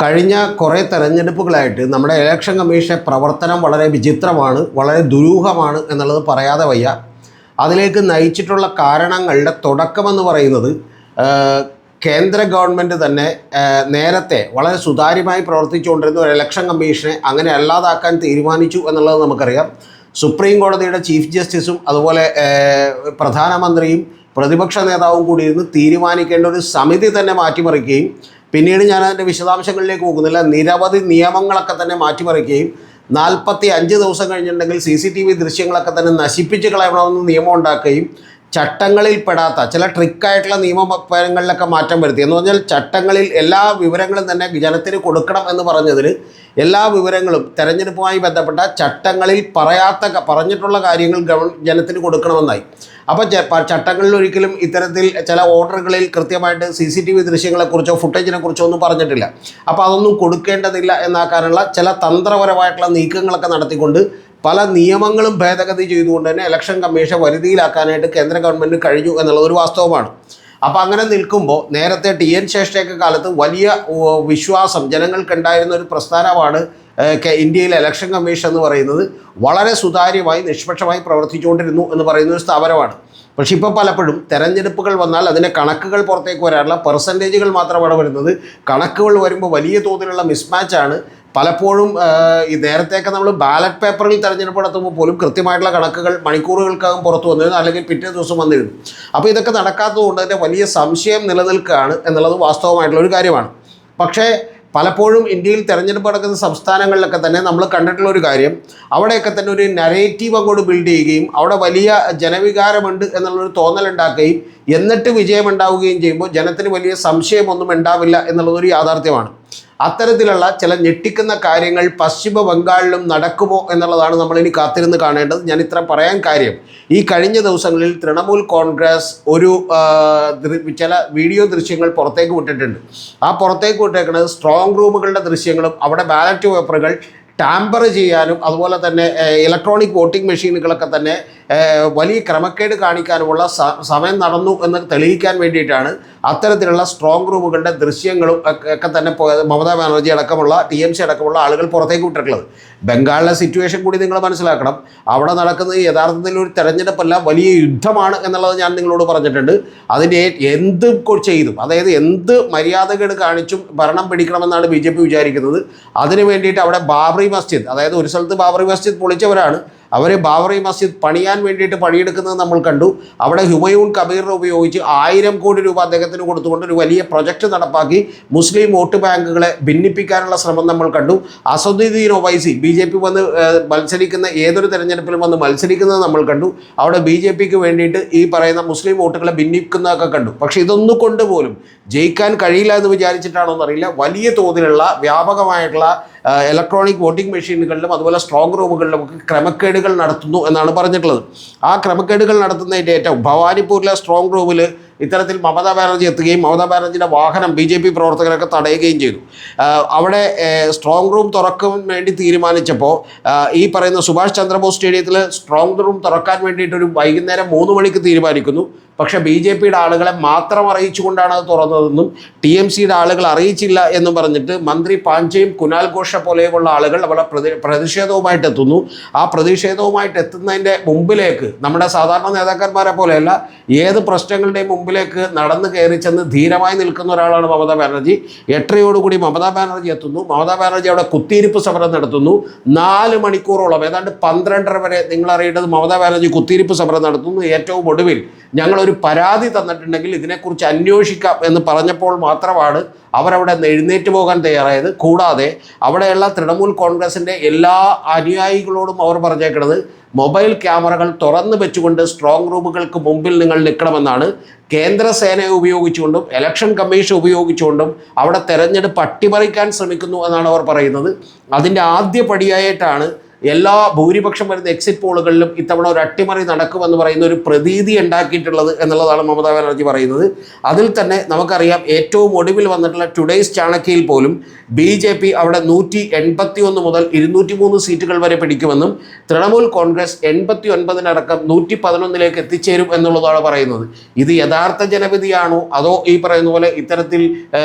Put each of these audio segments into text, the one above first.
കഴിഞ്ഞ കുറേ തെരഞ്ഞെടുപ്പുകളായിട്ട് നമ്മുടെ ഇലക്ഷൻ കമ്മീഷന്റെ പ്രവർത്തനം വളരെ വിചിത്രമാണ്, വളരെ ദുരൂഹമാണ് എന്നുള്ളത് പറയാതെ വയ്യ. അതിലേക്ക് നയിച്ചിട്ടുള്ള കാരണങ്ങളുടെ തുടക്കമെന്ന് പറയുന്നത് കേന്ദ്ര ഗവൺമെൻറ് തന്നെ നേരത്തെ വളരെ സുതാര്യമായി പ്രവർത്തിച്ചുകൊണ്ടിരുന്ന ഒരു ഇലക്ഷൻ കമ്മീഷനെ അങ്ങനെ അല്ലാതാക്കാൻ തീരുമാനിച്ചു എന്നുള്ളത് നമുക്കറിയാം. സുപ്രീം കോടതിയുടെ ചീഫ് ജസ്റ്റിസും അതുപോലെ പ്രധാനമന്ത്രിയും പ്രതിപക്ഷ നേതാവും കൂടി ഇരുന്ന് തീരുമാനിക്കേണ്ട ഒരു സമിതി തന്നെ മാറ്റിമറിക്കുകയും പിന്നീട് ഞാൻ അതിൻ്റെ വിശദാംശങ്ങളിലേക്ക് പോകുന്നില്ല, നിരവധി നിയമങ്ങളൊക്കെ തന്നെ മാറ്റിമറിക്കുകയും 45 ദിവസം കഴിഞ്ഞിട്ടുണ്ടെങ്കിൽ CCTV ദൃശ്യങ്ങളൊക്കെ തന്നെ നശിപ്പിച്ച് കളയണമെന്ന് നിയമം ഉണ്ടാക്കുകയും ചട്ടങ്ങളിൽ പെടാത്ത ചില ട്രിക്കായിട്ടുള്ള നിയമങ്ങളിലൊക്കെ മാറ്റം വരുത്തി. എന്ന് പറഞ്ഞാൽ ചട്ടങ്ങളിൽ എല്ലാ വിവരങ്ങളും തന്നെ ജനത്തിന് കൊടുക്കണം എന്ന് പറഞ്ഞതിന് എല്ലാ വിവരങ്ങളും തെരഞ്ഞെടുപ്പുമായി ബന്ധപ്പെട്ട ചട്ടങ്ങളിൽ പറഞ്ഞിട്ടുള്ള കാര്യങ്ങൾ ജനത്തിന് കൊടുക്കണമെന്നായി. അപ്പോൾ ചട്ടങ്ങളിൽ ഒരിക്കലും ഇത്തരത്തിൽ ചില ഓർഡറുകളിൽ കൃത്യമായിട്ട് CCTV ദൃശ്യങ്ങളെക്കുറിച്ചോ ഫുട്ടേജിനെ കുറിച്ചോ ഒന്നും പറഞ്ഞിട്ടില്ല. അപ്പോൾ അതൊന്നും കൊടുക്കേണ്ടതില്ല എന്നാക്കാനുള്ള ചില തന്ത്രപരമായിട്ടുള്ള നീക്കങ്ങളൊക്കെ നടത്തിക്കൊണ്ട് പല നിയമങ്ങളും ഭേദഗതി ചെയ്തുകൊണ്ട് തന്നെ ഇലക്ഷൻ കമ്മീഷൻ വരുതിയിലാക്കാനായിട്ട് കേന്ദ്ര ഗവൺമെൻറ് കഴിഞ്ഞു എന്നുള്ളതൊരു വാസ്തവമാണ്. അപ്പോൾ അങ്ങനെ നിൽക്കുമ്പോൾ നേരത്തെ TN ശേഷയൊക്കെ കാലത്ത് വലിയ വിശ്വാസം ജനങ്ങൾക്കുണ്ടായിരുന്ന ഒരു പ്രസ്ഥാനമാണ് ഇന്ത്യയിലെ ഇലക്ഷൻ കമ്മീഷൻ എന്ന് പറയുന്നത്. വളരെ സുതാര്യമായി നിഷ്പക്ഷമായി പ്രവർത്തിച്ചുകൊണ്ടിരുന്നു എന്ന് പറയുന്ന ഒരു സ്ഥാപനമാണ്. പക്ഷേ ഇപ്പോൾ പലപ്പോഴും തെരഞ്ഞെടുപ്പുകൾ വന്നാൽ അതിൻ്റെ കണക്കുകൾ പുറത്തേക്ക് വരാറില്ല, പെർസെൻറ്റേജുകൾ മാത്രമാണ് വരുന്നത്. കണക്കുകൾ വരുമ്പോൾ വലിയ തോതിലുള്ള മിസ്മാച്ചാണ്. പലപ്പോഴും ഈ നേരത്തെയൊക്കെ നമ്മൾ ബാലറ്റ് പേപ്പറിൽ തെരഞ്ഞെടുപ്പ് നടത്തുമ്പോൾ പോലും കൃത്യമായിട്ടുള്ള കണക്കുകൾ മണിക്കൂറുകൾക്കകം പുറത്തു വന്നിരുന്നു, അല്ലെങ്കിൽ പിറ്റേ ദിവസം വന്നിരുന്നു. അപ്പോൾ ഇതൊക്കെ നടക്കാത്തതുകൊണ്ട് തന്നെ വലിയ സംശയം നിലനിൽക്കുകയാണ് എന്നുള്ളത് വാസ്തവമായിട്ടുള്ള ഒരു കാര്യമാണ്. പക്ഷേ പലപ്പോഴും ഇന്ത്യയിൽ തെരഞ്ഞെടുപ്പ് നടക്കുന്ന സംസ്ഥാനങ്ങളിലൊക്കെ തന്നെ നമ്മൾ കണ്ടിട്ടുള്ള ഒരു കാര്യം, അവിടെയൊക്കെ തന്നെ ഒരു നരേറ്റീവ് അങ്ങോട്ട് ബിൽഡ് ചെയ്യുകയും അവിടെ വലിയ ജനവികാരമുണ്ട് എന്നുള്ളൊരു തോന്നലുണ്ടാക്കുകയും എന്നിട്ട് വിജയമുണ്ടാവുകയും ചെയ്യുമ്പോൾ ജനത്തിന് വലിയ സംശയമൊന്നും ഉണ്ടാവില്ല എന്നുള്ളതൊരു യാഥാർത്ഥ്യമാണ്. അത്തരത്തിലുള്ള ചില ഞെട്ടിക്കുന്ന കാര്യങ്ങൾ പശ്ചിമ ബംഗാളിലും നടക്കുമോ എന്നുള്ളതാണ് നമ്മളിനി കാത്തിരുന്ന് കാണേണ്ടത്. ഞാൻ ഇത്ര പറയാൻ കാര്യം, ഈ കഴിഞ്ഞ ദിവസങ്ങളിൽ തൃണമൂൽ കോൺഗ്രസ് ഒരു ചില വീഡിയോ ദൃശ്യങ്ങൾ പുറത്തേക്ക് വിട്ടിട്ടുണ്ട്. ആ പുറത്തേക്ക് വിട്ടേക്കുന്നത് സ്ട്രോങ് റൂമുകളുടെ ദൃശ്യങ്ങളും അവിടെ ബാലറ്റ് പേപ്പറുകൾ ടാമ്പർ ചെയ്യാനും അതുപോലെ തന്നെ ഇലക്ട്രോണിക് വോട്ടിംഗ് മെഷീനുകളൊക്കെ തന്നെ വലിയ ക്രമക്കേട് കാണിക്കാനുമുള്ള സമയം നടന്നു എന്ന് തെളിയിക്കാൻ വേണ്ടിയിട്ടാണ് അത്തരത്തിലുള്ള സ്ട്രോങ് റൂമുകളുടെ ദൃശ്യങ്ങളും ഒക്കെ തന്നെ മമതാ ബാനർജി അടക്കമുള്ള TMC അടക്കമുള്ള ആളുകൾ പുറത്തേക്ക് വിട്ടിട്ടുള്ളത്. ബംഗാളിലെ സിറ്റുവേഷൻ കൂടി നിങ്ങൾ മനസ്സിലാക്കണം. അവിടെ നടക്കുന്നത് യഥാർത്ഥത്തിൽ ഒരു തെരഞ്ഞെടുപ്പല്ല, വലിയ യുദ്ധമാണ് എന്നുള്ളത് ഞാൻ നിങ്ങളോട് പറഞ്ഞിട്ടുണ്ട്. അതിൻ്റെ എന്ത് ചെയ്തും, അതായത് എന്ത് മര്യാദകേട് കാണിച്ചും ഭരണം പിടിക്കണമെന്നാണ് BJP വിചാരിക്കുന്നത്. അതിന് വേണ്ടിയിട്ട് അവിടെ ബാബറി മസ്ജിദ്, അതായത് ഒരു സ്ഥലത്ത് ബാബറി മസ്ജിദ് പൊളിച്ചവരാണ്, അവർ ബാബറി മസ്ജിദ് പണിയാൻ വേണ്ടിയിട്ട് പണിയെടുക്കുന്നത് നമ്മൾ കണ്ടു. അവിടെ ഹുമയൂൺ കബീറിനെ ഉപയോഗിച്ച് 1000 കോടി രൂപ അദ്ദേഹത്തിന് കൊടുത്തുകൊണ്ട് ഒരു വലിയ പ്രൊജക്റ്റ് നടപ്പാക്കി മുസ്ലിം വോട്ട് ബാങ്കുകളെ ഭിന്നിപ്പിക്കാനുള്ള ശ്രമം നമ്മൾ കണ്ടു. അസദുദ്ദീൻ ഒവൈസി BJP വന്ന് മത്സരിക്കുന്ന ഏതൊരു തെരഞ്ഞെടുപ്പിലും വന്ന് മത്സരിക്കുന്നത് നമ്മൾ കണ്ടു. അവിടെ BJPക്ക് വേണ്ടിയിട്ട് ഈ പറയുന്ന മുസ്ലിം വോട്ടുകളെ ഭിന്നിക്കുന്നതൊക്കെ കണ്ടു. പക്ഷേ ഇതൊന്നും കൊണ്ട് പോലും ജയിക്കാൻ കഴിയില്ല എന്ന് വിചാരിച്ചിട്ടാണോ എന്നറിയില്ല, വലിയ തോതിലുള്ള വ്യാപകമായിട്ടുള്ള ഇലക്ട്രോണിക് വോട്ടിംഗ് മെഷീനുകളിലും അതുപോലെ സ്ട്രോങ് റൂമുകളിലും ഒക്കെ ക്രമക്കേടുകൾ നടത്തുന്നു എന്നാണ് പറഞ്ഞിട്ടുള്ളത്. ആ ക്രമക്കേടുകൾ നടത്തുന്നതിൻ്റെ ഏറ്റവും ഭവാനിപ്പൂരിലെ സ്ട്രോങ് റൂമിൽ ഇത്തരത്തിൽ മമതാ ബാനർജി എത്തുകയും മമതാ ബാനർജിയുടെ വാഹനം BJP പ്രവർത്തകരൊക്കെ തടയുകയും ചെയ്തു. അവിടെ സ്ട്രോങ് റൂം തുറക്കാൻ വേണ്ടി തീരുമാനിച്ചപ്പോൾ ഈ പറയുന്ന സുഭാഷ് ചന്ദ്രബോസ് സ്റ്റേഡിയത്തിൽ സ്ട്രോങ് റൂം തുറക്കാൻ വേണ്ടിയിട്ടൊരു വൈകുന്നേരം 3 മണിക്ക് തീരുമാനിക്കുന്നു. പക്ഷേ BJPയുടെ ആളുകളെ മാത്രം അറിയിച്ചുകൊണ്ടാണ് അത് തുറന്നതെന്നും TMCയുടെ ആളുകൾ അറിയിച്ചില്ല എന്നും പറഞ്ഞിട്ട് മന്ത്രി പാഞ്ചയും കുനാൽ ഘോഷ പോലെയുള്ള ആളുകൾ അവിടെ പ്രതിഷേധവുമായിട്ട് എത്തുന്നു. ആ പ്രതിഷേധവുമായിട്ട് എത്തുന്നതിൻ്റെ മുമ്പിലേക്ക് നമ്മുടെ സാധാരണ നേതാക്കന്മാരെ പോലെയല്ല, ഏത് പ്രശ്നങ്ങളുടെയും മുമ്പിലേക്ക് നടന്നു കയറി ചെന്ന് ധീരമായി നിൽക്കുന്ന ഒരാളാണ് മമതാ ബാനർജി. 8:30 മമതാ ബാനർജി എത്തുന്നു. മമതാ ബാനർജി അവിടെ കുത്തിയിരിപ്പ് സമരം നടത്തുന്നു. 4 മണിക്കൂറോളം, ഏതാണ്ട് 12:30 വരെ നിങ്ങൾ അറിയേണ്ടത് മമതാ ബാനർജി കുത്തിയിരിപ്പ് സമരം നടത്തുന്നു. ഏറ്റവും ഒടുവിൽ ഞങ്ങളൊരു പരാതി തന്നിട്ടുണ്ടെങ്കിൽ ഇതിനെക്കുറിച്ച് അന്വേഷിക്കാം എന്ന് പറഞ്ഞപ്പോൾ മാത്രമാണ് അവരവിടെ എഴുന്നേറ്റ് പോകാൻ തയ്യാറായത്. കൂടാതെ അവിടെയുള്ള തൃണമൂൽ കോൺഗ്രസിൻ്റെ എല്ലാ അനുയായികളോടും അവർ പറഞ്ഞേക്കുന്നത് മൊബൈൽ ക്യാമറകൾ തുറന്നു വെച്ചുകൊണ്ട് സ്ട്രോങ് റൂമുകൾക്ക് മുമ്പിൽ നിങ്ങൾ നിൽക്കണമെന്നാണ്. കേന്ദ്ര സേനയെ ഉപയോഗിച്ചുകൊണ്ടും ഇലക്ഷൻ കമ്മീഷൻ ഉപയോഗിച്ചുകൊണ്ടും അവിടെ തെരഞ്ഞെടുപ്പ് അട്ടിമറിക്കാൻ ശ്രമിക്കുന്നു എന്നാണ് അവർ പറയുന്നത്. അതിൻ്റെ ആദ്യ പടിയായിട്ടാണ് എല്ലാ ഭൂരിപക്ഷം വരുന്ന എക്സിറ്റ് പോളുകളിലും ഇത്തവണ ഒരു അട്ടിമറി നടക്കുമെന്ന് പറയുന്ന ഒരു പ്രതീതി ഉണ്ടാക്കിയിട്ടുള്ളത് എന്നുള്ളതാണ് മമതാ ബാനർജി പറയുന്നത്. അതിൽ തന്നെ നമുക്കറിയാം ഏറ്റവും ഒടുവിൽ വന്നിട്ടുള്ള ടുഡേയ്സ് ചാണക്യയിൽ പോലും BJP അവിടെ 181 മുതൽ 203 സീറ്റുകൾ വരെ പിടിക്കുമെന്നും തൃണമൂൽ കോൺഗ്രസ് 89-അടക്കം 111 എത്തിച്ചേരും എന്നുള്ളതാണ് പറയുന്നത്. ഇത് യഥാർത്ഥ ജനവിധിയാണോ അതോ ഈ പറയുന്ന പോലെ ഇത്തരത്തിൽ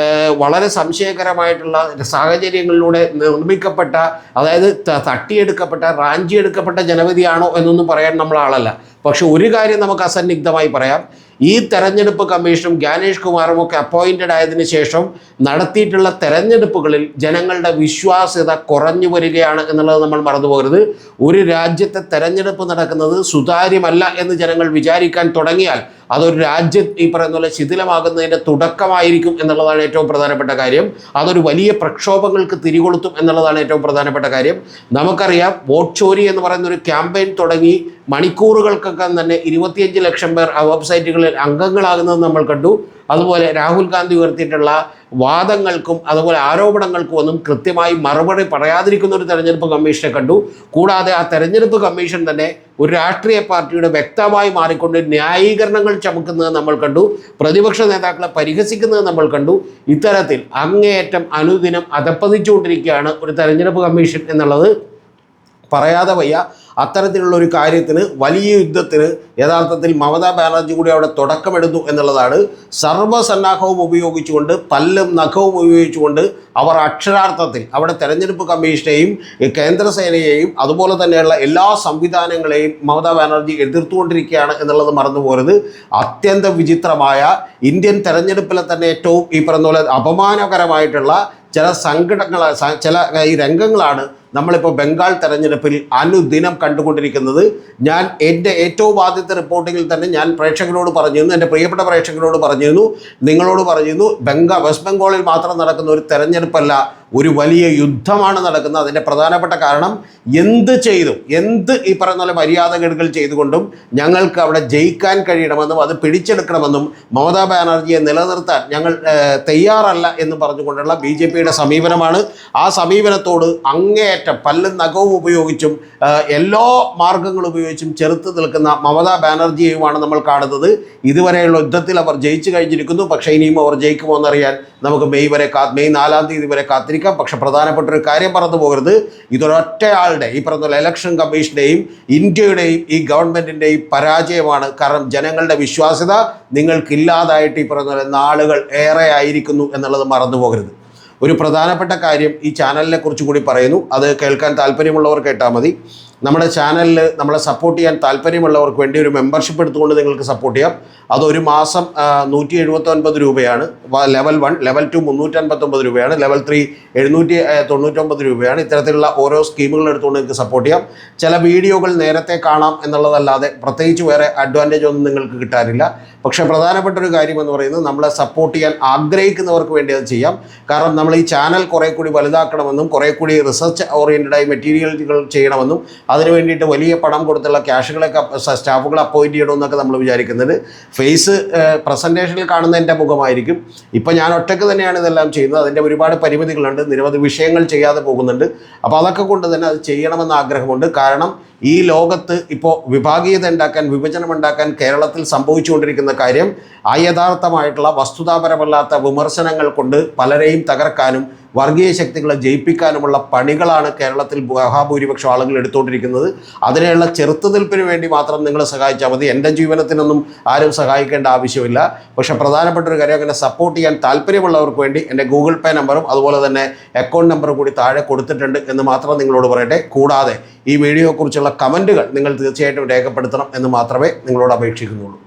വളരെ സംശയകരമായിട്ടുള്ള സാഹചര്യങ്ങളിലൂടെ നിർമ്മിക്കപ്പെട്ട, അതായത് തട്ടിയെടുക്കപ്പെട്ട, റാഞ്ചിയെടുക്കപ്പെട്ട ജനവിധിയാണോ എന്നൊന്നും പറയാൻ നമ്മൾ ആളല്ല. പക്ഷെ ഒരു കാര്യം നമുക്ക് അസന്നിഗ്ധമായി പറയാം, ഈ തെരഞ്ഞെടുപ്പ് കമ്മീഷനും ജ്ഞാനേഷ് കുമാറും ഒക്കെ അപ്പോയിൻറ്റഡ് ആയതിനു ശേഷം നടത്തിയിട്ടുള്ള തെരഞ്ഞെടുപ്പുകളിൽ ജനങ്ങളുടെ വിശ്വാസ്യത കുറഞ്ഞു വരികയാണ് എന്നുള്ളത് നമ്മൾ മറന്നുപോകരുത്. ഒരു രാജ്യത്തെ തെരഞ്ഞെടുപ്പ് നടക്കുന്നത് സുതാര്യമല്ല എന്ന് ജനങ്ങൾ വിചാരിക്കാൻ തുടങ്ങിയാൽ അതൊരു രാജ്യം ഈ പറയുന്ന പോലെ ശിഥിലമാകുന്നതിൻ്റെ തുടക്കമായിരിക്കും എന്നുള്ളതാണ് ഏറ്റവും പ്രധാനപ്പെട്ട കാര്യം. അതൊരു വലിയ പ്രക്ഷോഭങ്ങൾക്ക് തിരികൊളുത്തും എന്നുള്ളതാണ് ഏറ്റവും പ്രധാനപ്പെട്ട കാര്യം. നമുക്കറിയാം, വോട്ട് ചോരി എന്ന് പറയുന്ന ഒരു ക്യാമ്പയിൻ തുടങ്ങി മണിക്കൂറുകൾക്കൊക്കെ തന്നെ 25 ലക്ഷം പേർ ആ വെബ്സൈറ്റുകളിൽ അംഗങ്ങളാകുന്നത് നമ്മൾ കണ്ടു. അതുപോലെ രാഹുൽ ഗാന്ധി ഉയർത്തിയിട്ടുള്ള വാദങ്ങൾക്കും അതുപോലെ ആരോപണങ്ങൾക്കും ഒന്നും കൃത്യമായി മറുപടി പറയാതിരിക്കുന്ന ഒരു തെരഞ്ഞെടുപ്പ് കമ്മീഷനെ കണ്ടു. കൂടാതെ ആ തെരഞ്ഞെടുപ്പ് കമ്മീഷൻ തന്നെ ഒരു രാഷ്ട്രീയ പാർട്ടിയുടെ വ്യക്തമായി മാറിക്കൊണ്ട് ന്യായീകരണങ്ങൾ ചമക്കുന്നത് നമ്മൾ കണ്ടു. പ്രതിപക്ഷ നേതാക്കളെ പരിഹസിക്കുന്നത് നമ്മൾ കണ്ടു. ഇത്തരത്തിൽ അങ്ങേയറ്റം അനുദിനം അധപ്പതിച്ചുകൊണ്ടിരിക്കുകയാണ് ഒരു തെരഞ്ഞെടുപ്പ് കമ്മീഷൻ എന്നുള്ളത് പറയാതെ വയ്യ. അത്തരത്തിലുള്ള ഒരു കാര്യത്തിന്, വലിയ യുദ്ധത്തിന് യഥാർത്ഥത്തിൽ മമതാ ബാനർജി കൂടി അവിടെ തുടക്കമെടുത്തു എന്നുള്ളതാണ്. സർവ്വസന്നാഹവും ഉപയോഗിച്ചുകൊണ്ട്, പല്ലും നഖവും ഉപയോഗിച്ചുകൊണ്ട് അവർ അക്ഷരാർത്ഥത്തിൽ അവിടെ തെരഞ്ഞെടുപ്പ് കമ്മീഷനെയും കേന്ദ്രസേനയെയും അതുപോലെ തന്നെയുള്ള എല്ലാ സംവിധാനങ്ങളെയും മമതാ ബാനർജി എതിർത്തുകൊണ്ടിരിക്കുകയാണ് എന്നുള്ളത് മറന്നു പോരുത്. അത്യന്തം വിചിത്രമായ ഇന്ത്യൻ തെരഞ്ഞെടുപ്പിലെ തന്നെ ഏറ്റവും ഈ പറഞ്ഞ പോലെ അപമാനകരമായിട്ടുള്ള ചില ചില ഈ രംഗങ്ങളാണ് നമ്മളിപ്പോൾ ബംഗാൾ തെരഞ്ഞെടുപ്പിൽ അനുദിനം കണ്ടുകൊണ്ടിരിക്കുന്നത്. ഞാൻ എൻ്റെ ഏറ്റവും ആദ്യത്തെ റിപ്പോർട്ടിങ്ങിൽ തന്നെ ഞാൻ പ്രേക്ഷകരോട് പറഞ്ഞിരുന്നു, എൻ്റെ പ്രിയപ്പെട്ട പ്രേക്ഷകരോട് പറഞ്ഞിരുന്നു, നിങ്ങളോട് പറഞ്ഞിരുന്നു, വെസ്റ്റ് ബംഗാളിൽ മാത്രം നടക്കുന്ന ഒരു തെരഞ്ഞെടുപ്പല്ല, ഒരു വലിയ യുദ്ധമാണ് നടക്കുന്നത്. അതിൻ്റെ പ്രധാനപ്പെട്ട കാരണം എന്ത് ഈ പറയുന്ന പോലെ മര്യാദകേടുകൾ ചെയ്തുകൊണ്ടും ഞങ്ങൾക്ക് അവിടെ ജയിക്കാൻ കഴിയണമെന്നും അത് പിടിച്ചെടുക്കണമെന്നും മമതാ ബാനർജിയെ നിലനിർത്താൻ ഞങ്ങൾ തയ്യാറല്ല എന്ന് പറഞ്ഞുകൊണ്ടുള്ള BJPയുടെ സമീപനമാണ്. ആ സമീപനത്തോട് അങ്ങേയറ്റം പല്ലും നഖവും ഉപയോഗിച്ചും എല്ലാ മാർഗങ്ങളും ഉപയോഗിച്ചും ചെറുത്ത് നിൽക്കുന്ന മമതാ ബാനർജിയെയുമാണ് നമ്മൾ കാണുന്നത്. ഇതുവരെയുള്ള യുദ്ധത്തിൽ അവർ ജയിച്ചു കഴിഞ്ഞിരിക്കുന്നു. പക്ഷേ ഇനിയും അവർ ജയിക്കുമോ എന്നറിയാൻ നമുക്ക് മെയ് 4-ാം തീയതി വരെ കാത്തിരിക്കാം. പക്ഷെ പ്രധാനപ്പെട്ട ഒരു കാര്യം പറഞ്ഞു പോകരുത്, ഇതൊരൊറ്റയാളുടെ ഈ പറഞ്ഞ ഇലക്ഷൻ കമ്മീഷൻ്റെയും ഇന്ത്യയുടെയും ഈ ഗവൺമെൻറ്റിൻ്റെയും പരാജയമാണ്. കാരണം ജനങ്ങളുടെ വിശ്വാസ്യത നിങ്ങൾക്കില്ലാതായിട്ട് ഈ പറഞ്ഞ നാളുകൾ ഏറെ ആയിരിക്കുന്നു എന്നുള്ളത് മറന്നു പോകരുത്. ഒരു പ്രധാനപ്പെട്ട കാര്യം ഈ ചാനലിനെ കുറിച്ച് കൂടി പറയുന്നു, അത് കേൾക്കാൻ താല്പര്യമുള്ളവർ കേട്ടാൽ മതി. നമ്മുടെ ചാനലിൽ നമ്മളെ സപ്പോർട്ട് ചെയ്യാൻ താല്പര്യമുള്ളവർക്ക് വേണ്ടി ഒരു മെമ്പർഷിപ്പ് എടുത്തുകൊണ്ട് നിങ്ങൾക്ക് സപ്പോർട്ട് ചെയ്യാം. അത് ഒരു മാസം 179 രൂപയാണ്. ലെവൽ 1, ലെവൽ 2 359 രൂപയാണ്, ലെവൽ 3 799 രൂപയാണ്. ഇത്തരത്തിലുള്ള ഓരോ സ്കീമുകൾ എടുത്തുകൊണ്ട് നിങ്ങൾക്ക് സപ്പോർട്ട് ചെയ്യാം. ചില വീഡിയോകൾ നേരത്തെ കാണാം എന്നുള്ളതല്ലാതെ പ്രത്യേകിച്ച് വേറെ അഡ്വാൻറ്റേജ് ഒന്നും നിങ്ങൾക്ക് കിട്ടാനില്ല. പക്ഷേ പ്രധാനപ്പെട്ട ഒരു കാര്യം എന്ന് പറയുന്നത്, നമ്മളെ സപ്പോർട്ട് ചെയ്യാൻ ആഗ്രഹിക്കുന്നവർക്ക് വേണ്ടി അത് ചെയ്യാം. കാരണം നമ്മൾ ഈ ചാനൽ കുറേ കൂടി വലുതാക്കണമെന്നും കുറേ കൂടി റിസർച്ച് ഓറിയൻറ്റഡായി മെറ്റീരിയലുകൾ ചെയ്യണമെന്നും അതിന് വേണ്ടിയിട്ട് വലിയ പണം കൊടുത്തുള്ള ക്യാഷുകളൊക്കെ സ്റ്റാഫുകളെ അപ്പോയിൻറ്റ് ചെയ്യണമെന്നൊക്കെ നമ്മൾ വിചാരിക്കുന്നത്. ഫേസ് പ്രസൻറ്റേഷനിൽ കാണുന്ന എൻ്റെ മുഖമായിരിക്കും. ഇപ്പം ഞാൻ ഒറ്റയ്ക്ക് തന്നെയാണ് ഇതെല്ലാം ചെയ്യുന്നത്. അതിൻ്റെ ഒരുപാട് പരിമിതികളുണ്ട്, നിരവധി വിഷയങ്ങൾ ചെയ്യാതെ പോകുന്നുണ്ട്. അപ്പോൾ അതൊക്കെ കൊണ്ട് തന്നെ അത് ചെയ്യണമെന്ന് ആഗ്രഹമുണ്ട്. കാരണം ഈ ലോകത്ത് ഇപ്പോൾ വിഭാഗീയത ഉണ്ടാക്കാൻ, വിഭജനം ഉണ്ടാക്കാൻ കേരളത്തിൽ സംഭവിച്ചുകൊണ്ടിരിക്കുന്ന കാര്യം അയഥാർത്ഥമായിട്ടുള്ള വസ്തുതാപരമല്ലാത്ത വിമർശനങ്ങൾ കൊണ്ട് പലരെയും തകർക്കാനും വർഗീയ ശക്തികളെ ജയിപ്പിക്കാനുമുള്ള പണികളാണ് കേരളത്തിൽ മഹാഭൂരിപക്ഷം ആളുകൾ എടുത്തുകൊണ്ടിരിക്കുന്നത്. അതിനെയുള്ള ചെറുത്തുനിൽപ്പിന് വേണ്ടി മാത്രം നിങ്ങൾ സഹായിച്ചാൽ മതി. എൻ്റെ ജീവനത്തിനൊന്നും ആരും സഹായിക്കേണ്ട ആവശ്യമില്ല. പക്ഷേ പ്രധാനപ്പെട്ട ഒരു കാര്യം, അങ്ങനെ സപ്പോർട്ട് ചെയ്യാൻ താല്പര്യമുള്ളവർക്ക് വേണ്ടി എൻ്റെ ഗൂഗിൾ പേ നമ്പറും അതുപോലെ തന്നെ അക്കൗണ്ട് നമ്പറും കൂടി താഴെ കൊടുത്തിട്ടുണ്ട് എന്ന് മാത്രം നിങ്ങളോട് പറയട്ടെ. കൂടാതെ ഈ വീഡിയോയെക്കുറിച്ചുള്ള കമൻറ്റുകൾ നിങ്ങൾ തീർച്ചയായിട്ടും രേഖപ്പെടുത്തണം എന്ന് മാത്രമേ നിങ്ങളോട് അപേക്ഷിക്കുന്നുള്ളൂ.